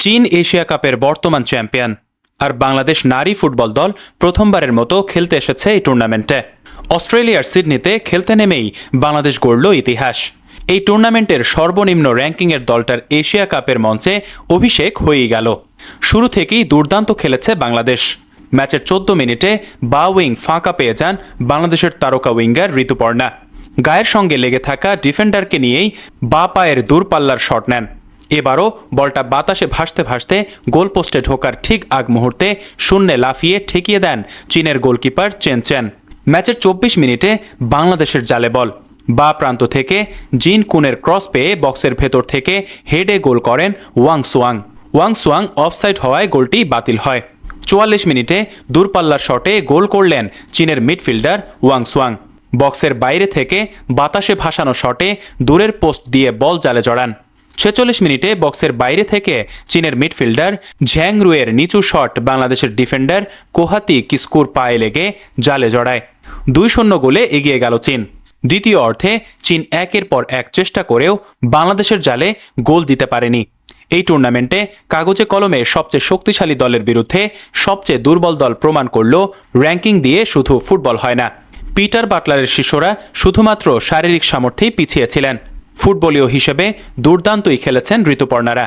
চীন এশিয়া কাপের বর্তমান চ্যাম্পিয়ন, আর বাংলাদেশ নারী ফুটবল দল প্রথমবারের মতো খেলতে এসেছে এই টুর্নামেন্টে। অস্ট্রেলিয়ার সিডনিতে খেলতে নেমেই বাংলাদেশ গড়ল ইতিহাস। এই টুর্নামেন্টের সর্বনিম্ন র্যাঙ্কিংয়ের দলটার এশিয়া কাপের মঞ্চে অভিষেক হয়েই গেল। শুরু থেকেই দুর্দান্ত খেলেছে বাংলাদেশ। ম্যাচের 14 মিনিটে বা উইং ফাঁকা পেয়ে যান বাংলাদেশের তারকা উইঙ্গার ঋতুপর্ণা। গায়ের সঙ্গে লেগে থাকা ডিফেন্ডারকে নিয়েই বা পায়ের দূরপাল্লার শট নেন। এবারও বলটা বাতাসে ভাসতে ভাসতে গোলপোস্টে ঢোকার ঠিক আগ মুহূর্তে শূন্যে লাফিয়ে ঠেকিয়ে দেন চীনের গোলকিপার চেন চেন। ম্যাচের 24 মিনিটে বাংলাদেশের জালে বল। বা প্রান্ত থেকে জিন কুনের ক্রস পেয়ে বক্সের ভেতর থেকে হেডে গোল করেন ওয়াং সুয়াং অফসাইড হওয়ায় গোলটি বাতিল হয়। 44 মিনিটে দূরপাল্লার শটে গোল করলেন চীনের মিডফিল্ডার ওয়াং সুয়াং। বক্সের বাইরে থেকে বাতাসে ভাসানো শটে দূরের পোস্ট দিয়ে বল জালে জড়ান। 46 মিনিটে বক্সের বাইরে থেকে চীনের মিডফিল্ডার ঝ্যাং রুয়ের নিচু শট বাংলাদেশের ডিফেন্ডার কোহাতি কিস্কুর পায়ে লেগে জালে জড়ায়। 2-0 গোলে এগিয়ে গেল চীন। দ্বিতীয় অর্ধে চীন একের পর এক চেষ্টা করেও বাংলাদেশের জালে গোল দিতে পারেনি। এই টুর্নামেন্টে কাগজে কলমে সবচেয়ে শক্তিশালী দলের বিরুদ্ধে সবচেয়ে দুর্বল দল প্রমাণ করল র্যাঙ্কিং দিয়ে শুধু ফুটবল হয় না। পিটার বাটলারের শিষ্যরা শুধুমাত্র শারীরিক সামর্থ্যেই পিছিয়ে ছিলেন। ফুটবলীয় হিসেবে দুর্দান্তই খেলেছেন ঋতুপর্ণারা।